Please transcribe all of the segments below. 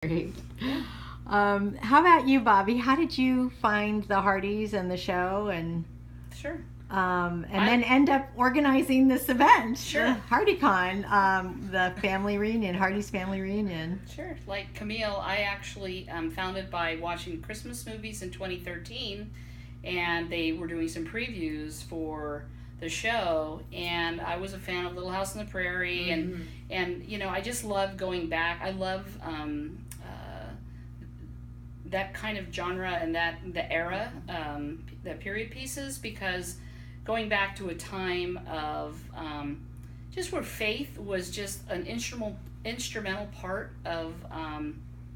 Great. How about you, Bobby? How did you find the Hearties and the show, and Sure. then end up organizing this event, Sure. HardyCon, the family reunion, Hearties Family Reunion? Sure. Like Camille, I actually found it by watching Christmas movies in 2013, and they were doing some previews for the show, and I was a fan of Little House on the Prairie, and I just love going back. I love that kind of genre and the era, the period pieces, because going back to a time of just where faith was just an instrumental part of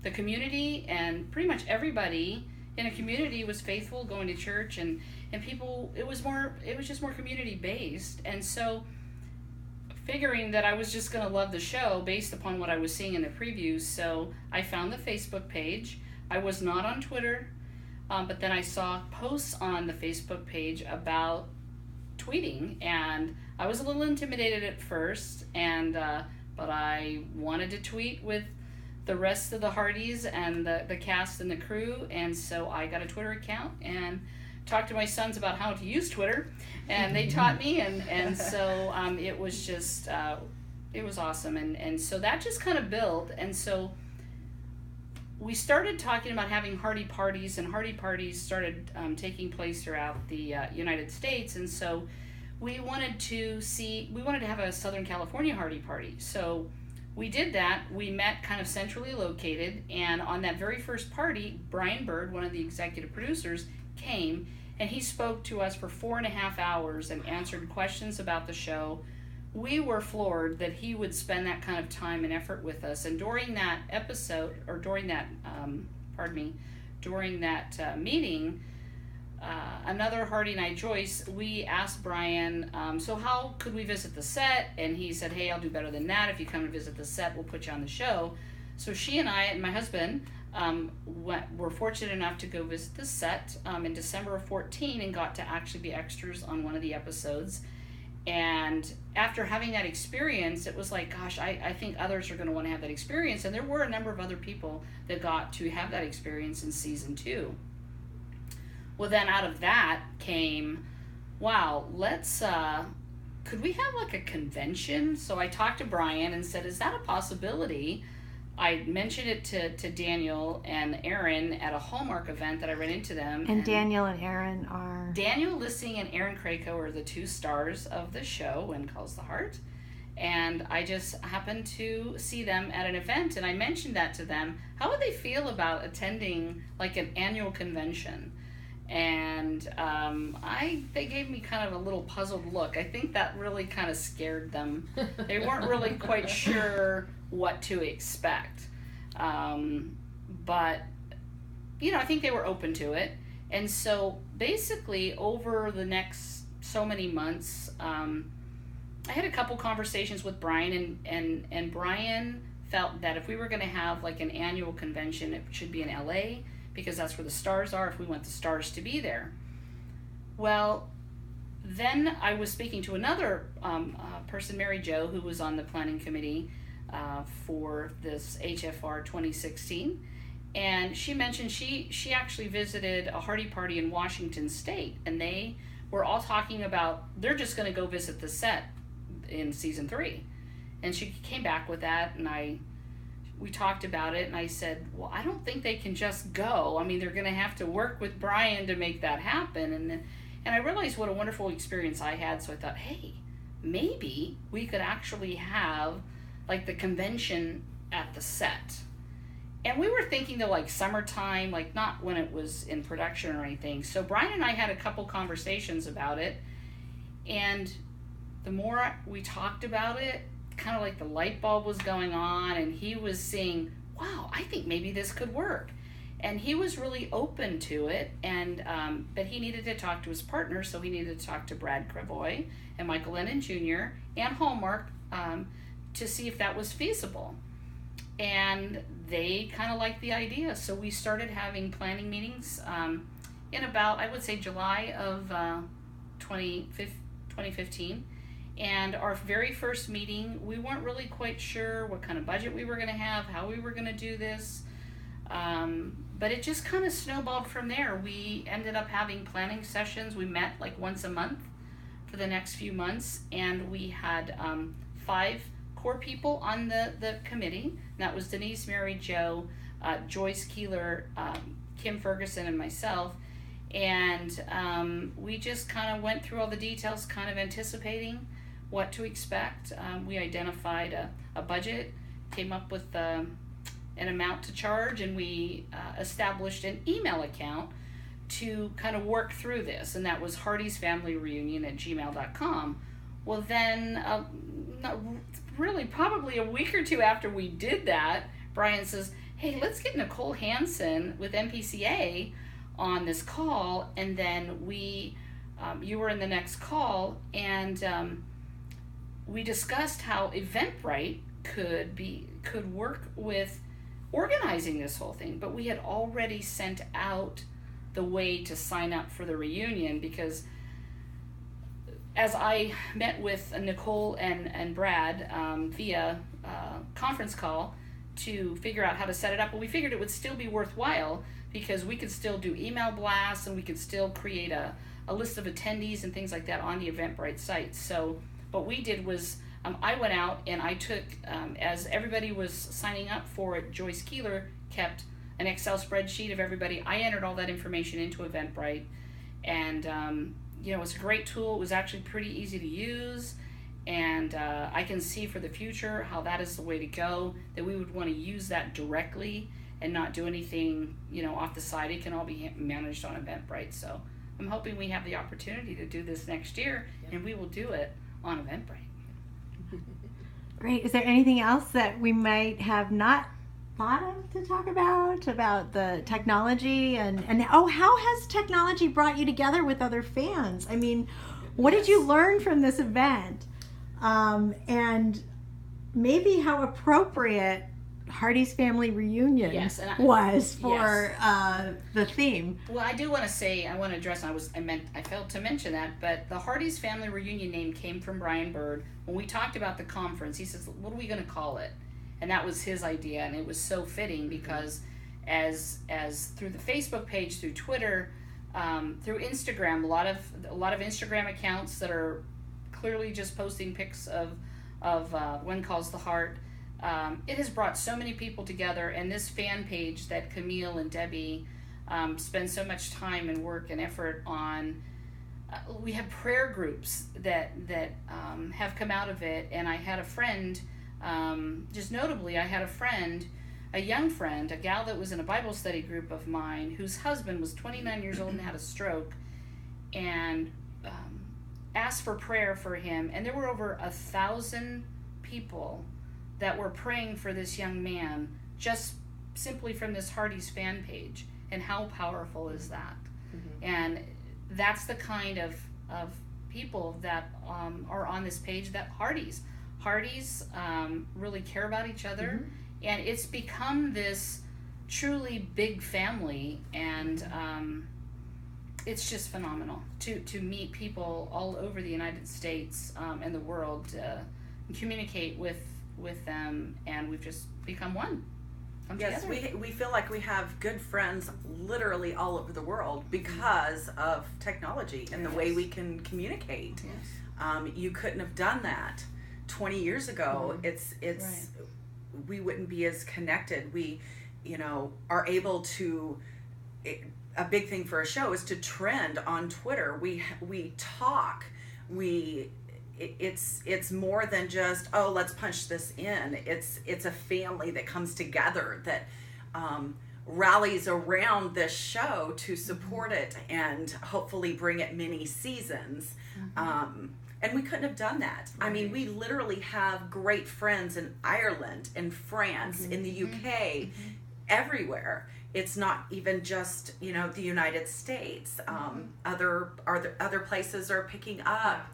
the community, and pretty much everybody in a community was faithful, going to church, and people, it was just more community based. And so figuring that I was just going to love the show based upon what I was seeing in the previews, so I found the Facebook page. I was not on Twitter, but then I saw posts on the Facebook page about tweeting, and I was a little intimidated at first, and but I wanted to tweet with the rest of the Hearties and the cast and the crew, and so I got a Twitter account and talked to my sons about how to use Twitter, and they taught me, and so it was just it was awesome, and so that just kind of built, and so we started talking about having Hearty parties, and Hearty parties started taking place throughout the United States, and so we wanted to have a Southern California Hearty party. So we did that. We met kind of centrally located, and on that very first party, Brian Bird, one of the executive producers, came, and he spoke to us for 4.5 hours and answered questions about the show. We were floored that he would spend that kind of time and effort with us. And during that episode, or during that, meeting, another Hardy Night Joyce, we asked Brian, so how could we visit the set? And he said, hey, I'll do better than that. If you come and visit the set, we'll put you on the show. So she and I and my husband were fortunate enough to go visit the set in December of 2014, and got to actually be extras on one of the episodes. And after having that experience, it was like, gosh, I think others are going to want to have that experience. And there were a number of other people that got to have that experience in season 2. Well, then out of that came, wow, could we have like a convention? So I talked to Brian and said, is that a possibility? I mentioned it to Daniel and Aaron at a Hallmark event that I ran into them. And Daniel and Aaron are... Daniel Lissing and Aaron Crayco are the 2 stars of the show, When Calls the Heart. And I just happened to see them at an event, and I mentioned that to them. How would they feel about attending like an annual convention? And they gave me kind of a little puzzled look. I think that really kind of scared them. They weren't really quite sure what to expect. But, I think they were open to it. And so basically over the next so many months, I had a couple conversations with Brian, and Brian felt that if we were going to have like an annual convention, it should be in LA, because that's where the stars are, if we want the stars to be there. Well, then I was speaking to another person, Mary Jo, who was on the planning committee for this HFR 2016. And she mentioned she actually visited a Hardy party in Washington State, and they were all talking about they're just going to go visit the set in season 3. And she came back with that, and we talked about it, and I said, well, I don't think they can just go. I mean, they're going to have to work with Brian to make that happen. And I realized what a wonderful experience I had, so I thought, hey, maybe we could actually have like the convention at the set. And we were thinking though, like summertime, like not when it was in production or anything. So Brian and I had a couple conversations about it, and the more we talked about it, kind of like the light bulb was going on, and he was seeing, wow, I think maybe this could work. And he was really open to it, and but he needed to talk to his partner, so he needed to talk to Brad Cravoy and Michael Lennon Jr. and Hallmark to see if that was feasible. And they kind of liked the idea, so we started having planning meetings in about, I would say, July of 2015. And our very first meeting, we weren't really quite sure what kind of budget we were going to have, how we were going to do this. But it just kind of snowballed from there. We ended up having planning sessions. We met like once a month for the next few months, and we had 5 core people on the committee. That was Denise, Mary Jo, Joyce Keeler, Kim Ferguson, and myself. And we just kind of went through all the details, kind of anticipating what to expect. We identified a budget, came up with an amount to charge, and we established an email account to kind of work through this, and that was Hearties Family Reunion at gmail.com. Well, then, really probably a week or two after we did that, Brian says, hey, let's get Nicole Hansen with MPCA on this call. And then you were in the next call, and we discussed how Eventbrite could work with organizing this whole thing. But we had already sent out the way to sign up for the reunion, because as I met with Nicole and Brad via conference call to figure out how to set it up, well, we figured it would still be worthwhile, because we could still do email blasts, and we could still create a list of attendees and things like that on the Eventbrite site. So what we did was I went out and I took, as everybody was signing up for it, Joyce Keeler kept an Excel spreadsheet of everybody. I entered all that information into Eventbrite, and it was a great tool. It was actually pretty easy to use, and I can see for the future how that is the way to go, that we would want to use that directly and not do anything off the side. It can all be managed on Eventbrite. So I'm hoping we have the opportunity to do this next year, and we will do it on Eventbrite. Great. Is there anything else that we might have not thought of to talk about the technology and how has technology brought you together with other fans? I mean, what did you learn from this event? And maybe how appropriate Hearties Family Reunion was for the theme. Well, I do want to say, I want to address, I failed to mention that, but the Hearties Family Reunion name came from Brian Bird. When we talked about the conference, he says, what are we going to call it? And that was his idea, and it was so fitting, because as through the Facebook page, through Twitter, through Instagram, a lot of Instagram accounts that are clearly just posting pics of When Calls the Heart. It has brought so many people together, and this fan page that Camille and Debbie spend so much time and work and effort on. We have prayer groups that have come out of it, and I had a friend. Just notably, I had a young friend, a gal that was in a Bible study group of mine, whose husband was 29 years old and had a stroke, and asked for prayer for him. And there were over 1,000 people that were praying for this young man, just simply from this Hearties fan page. And how powerful is that? Mm-hmm. And that's the kind of people that are on this page, that Hearties really care about each other. Mm-hmm. And it's become this truly big family, and it's just phenomenal to meet people all over the United States and the world, and communicate with them, and we've just become one. Yes, we feel like we have good friends literally all over the world because of technology and the way we can communicate. Yes. You couldn't have done that 20 years ago. It's right. We wouldn't be as connected. We, are able to. A big thing for a show is to trend on Twitter. We talk. It's more than just, let's punch this in. It's a family that comes together, that rallies around this show to support it and hopefully bring it many seasons. Mm-hmm. And we couldn't have done that. Right. I mean, we literally have great friends in Ireland, in France, mm-hmm. in the UK, mm-hmm. everywhere. It's not even just, the United States. Mm-hmm. Other places are picking up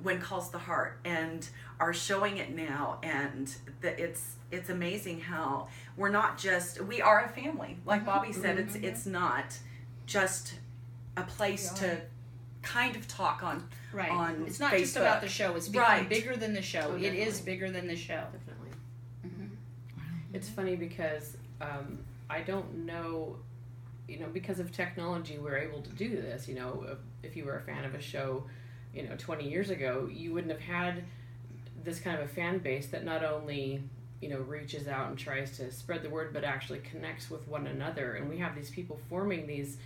When Calls the Heart and are showing it now, and it's amazing how we are a family. Like Bobby said, mm-hmm. it's not just a place to kind of talk on. Right. On it's not Facebook. Just about the show. It's become bigger than the show. It is bigger than the show. Definitely. Mm-hmm. It's funny because I don't know, because of technology, we're able to do this. If you were a fan of a show, 20 years ago, you wouldn't have had this kind of a fan base that not only, reaches out and tries to spread the word, but actually connects with one another. And we have these people forming these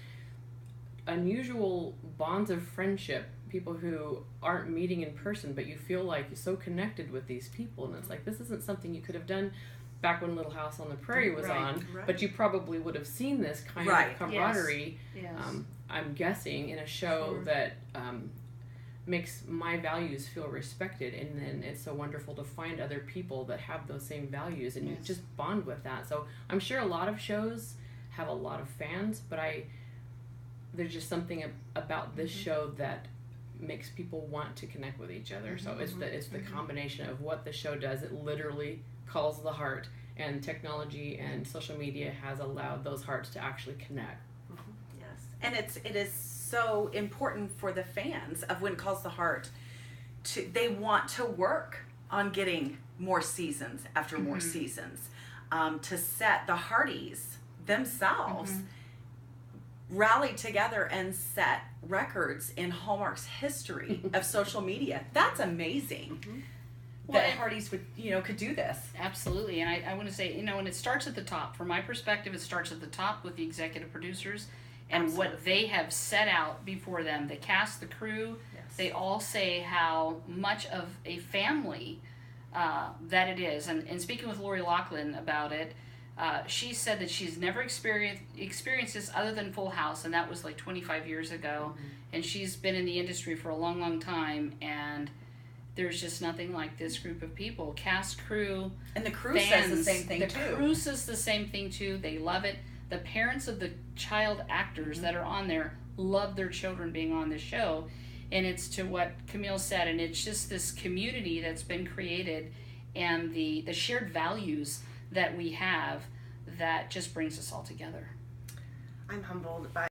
unusual bonds of friendship, people who aren't meeting in person, but you feel like you're so connected with these people. And it's like, this isn't something you could have done back when Little House on the Prairie was on, but you probably would have seen this kind of camaraderie, Yes. I'm guessing, in a show that makes my values feel respected. And then it's so wonderful to find other people that have those same values, and you just bond with that. So I'm sure a lot of shows have a lot of fans, but there's just something about this show that makes people want to connect with each other. So it's the combination of what the show does. It literally calls the heart, and technology and social media has allowed those hearts to actually connect. Yes, and it is so important for the fans of When It Calls the Heart. They want to work on getting more seasons after more seasons, to set the Hearties themselves rally together and set records in Hallmark's history of social media. That's amazing. That Hearties would, could do this. Absolutely. And I want to say, and it starts at the top. From my perspective, it starts at the top with the executive producers and what they have set out before them. The cast, the crew, they all say how much of a family that it is. And speaking with Lori Loughlin about it, she said that she's never experienced this other than Full House, and that was like 25 years ago. And she's been in the industry for a long, long time, and there's just nothing like this group of people. Cast, crew, and the crew fans, says the same thing too. The crew says the same thing too. They love it. The parents of the child actors that are on there love their children being on the show. And it's to what Camille said, and it's just this community that's been created, and the shared values that we have that just brings us all together. I'm humbled by